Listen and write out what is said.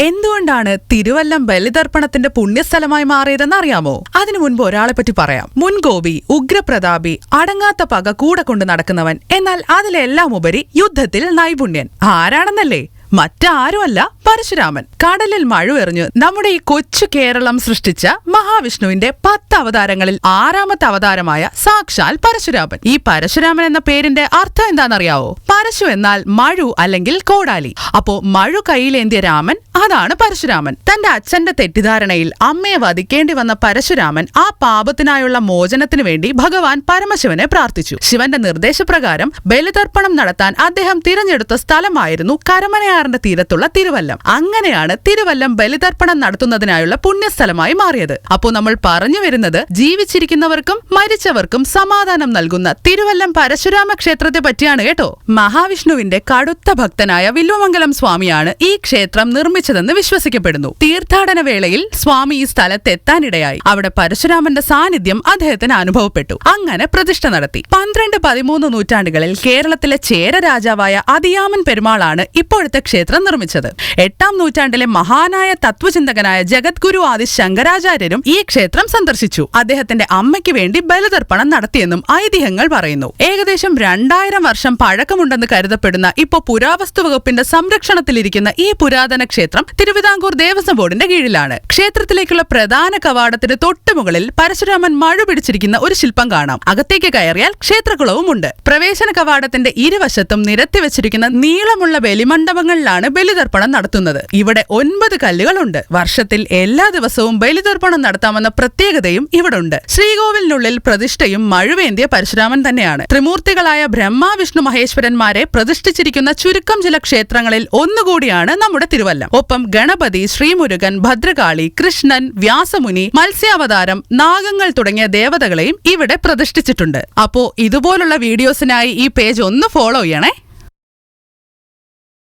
എന്തുകൊണ്ടാണ് തിരുവല്ലം ബലിതർപ്പണത്തിന്റെ പുണ്യസ്ഥലമായി മാറിയതെന്ന് അറിയാമോ? അതിനു മുൻപ് ഒരാളെ പറ്റി പറയാം. മുൻകോപി, ഉഗ്രപ്രതാപി, അടങ്ങാത്ത പക കൂടെ കൊണ്ട് നടക്കുന്നവൻ, എന്നാൽ അതിലെല്ലാം ഉപരി യുദ്ധത്തിൽ നൈപുണ്യൻ. ആരാണെന്നല്ലേ? മറ്റാരുമല്ല, പരശുരാമൻ. കടലിൽ മഴുവെറിഞ്ഞു നമ്മുടെ ഈ കൊച്ചു കേരളം സൃഷ്ടിച്ച മഹാവിഷ്ണുവിന്റെ 10 അവതാരങ്ങളിൽ 6ാമത്തെ അവതാരമായ സാക്ഷാൽ പരശുരാമൻ. ഈ പരശുരാമൻ എന്ന പേരിന്റെ അർത്ഥം എന്താണെന്നറിയാവോ? പരശു എന്നാൽ മഴു അല്ലെങ്കിൽ കോടാലി. അപ്പോ മഴു കയ്യിലേന്തിയ രാമൻ, അതാണ് പരശുരാമൻ. തന്റെ അച്ഛന്റെ തെറ്റിദ്ധാരണയിൽ അമ്മയെ വധിക്കേണ്ടി വന്ന പരശുരാമൻ ആ പാപത്തിനായുള്ള മോചനത്തിനു വേണ്ടി ഭഗവാൻ പരമശിവനെ പ്രാർത്ഥിച്ചു. ശിവന്റെ നിർദ്ദേശപ്രകാരം ബലിതർപ്പണം നടത്താൻ അദ്ദേഹം തിരഞ്ഞെടുത്ത സ്ഥലമായിരുന്നു കരമനയാറിന്റെ തീരത്തുള്ള തിരുവല്ലം. അങ്ങനെയാണ് തിരുവല്ലം ബലിതർപ്പണം നടത്തുന്നതിനായുള്ള പുണ്യസ്ഥലമായി മാറിയത്. അപ്പോൾ നമ്മൾ പറഞ്ഞു വരുന്നത് ജീവിച്ചിരിക്കുന്നവർക്കും മരിച്ചവർക്കും സമാധാനം നൽകുന്ന തിരുവല്ലം പരശുരാമ ക്ഷേത്രത്തെ പറ്റിയാണ് കേട്ടോ. മഹാവിഷ്ണുവിന്റെ കടുത്ത ഭക്തനായ വില്വമംഗലം സ്വാമിയാണ് ഈ ക്ഷേത്രം നിർമ്മിച്ചതെന്ന് വിശ്വസിക്കപ്പെടുന്നു. തീർത്ഥാടന വേളയിൽ സ്വാമി ഈ സ്ഥലത്തെത്താനിടയായി. അവിടെ പരശുരാമന്റെ സാന്നിധ്യം അദ്ദേഹത്തിന് അനുഭവപ്പെട്ടു. അങ്ങനെ പ്രതിഷ്ഠ നടത്തി. 12-13 നൂറ്റാണ്ടുകളിൽ കേരളത്തിലെ ചേര രാജാവായ അതിയാമൻ പെരുമാളാണ് ഇപ്പോഴത്തെ ക്ഷേത്രം നിർമ്മിച്ചത്. 8ാം നൂറ്റാണ്ടിലെ മഹാനായ തത്വചിന്തകനായ ജഗദ്ഗുരു ആദി ശങ്കരാചാര്യരും ഈ ക്ഷേത്രം സന്ദർശിച്ചു. അദ്ദേഹത്തിന്റെ അമ്മയ്ക്ക് വേണ്ടി ബലിതർപ്പണം നടത്തിയെന്നും ഐതിഹ്യങ്ങൾ പറയുന്നു. ഏകദേശം 2000 വർഷം പഴക്കമുണ്ടെന്ന് കരുതപ്പെടുന്ന ഇപ്പോ പുരാവസ്തു വകുപ്പിന്റെ സംരക്ഷണത്തിലിരിക്കുന്ന ഈ പുരാതന ക്ഷേത്രം തിരുവിതാംകൂർ ദേവസ്വം ബോർഡിന്റെ കീഴിലാണ്. ക്ഷേത്രത്തിലേക്കുള്ള പ്രധാന കവാടത്തിന് തൊട്ടുമുകളിൽ പരശുരാമൻ മഴ പിടിച്ചിരിക്കുന്ന ഒരു ശില്പം കാണാം. അകത്തേക്ക് കയറിയാൽ ക്ഷേത്രകുളവുമുണ്ട്. പ്രവേശന കവാടത്തിന്റെ ഇരുവശത്തും നിരത്തി വെച്ചിരിക്കുന്ന നീളമുള്ള ബലിമണ്ഡപങ്ങളിലാണ് ബലിതർപ്പണം നടത്തുന്നത്. ഇവിടെ 9 കല്ലുകളുണ്ട്. വർഷത്തിൽ എല്ലാ ദിവസവും ബലിതർപ്പണം നടത്താമെന്ന പ്രത്യേകതയും ഇവിടെ ഉണ്ട്. ശ്രീകോവിലിനുള്ളിൽ പ്രതിഷ്ഠയും മഴുവേന്തിയ പരശുരാമൻ തന്നെയാണ്. ത്രിമൂർത്തികളായ ബ്രഹ്മ വിഷ്ണു മഹേശ്വരന്മാരെ പ്രതിഷ്ഠിച്ചിരിക്കുന്ന ചുരുക്കം ചില ക്ഷേത്രങ്ങളിൽ ഒന്നുകൂടിയാണ് നമ്മുടെ തിരുവല്ലം. ഒപ്പം ഗണപതി, ശ്രീമുരുകൻ, ഭദ്രകാളി, കൃഷ്ണൻ, വ്യാസമുനി, മത്സ്യാവതാരം, നാഗങ്ങൾ തുടങ്ങിയ ദേവതകളെയും ഇവിടെ പ്രതിഷ്ഠിച്ചിട്ടുണ്ട്. അപ്പോ ഇതുപോലുള്ള വീഡിയോസിനായി ഈ പേജ് ഒന്ന് ഫോളോ ചെയ്യണേ.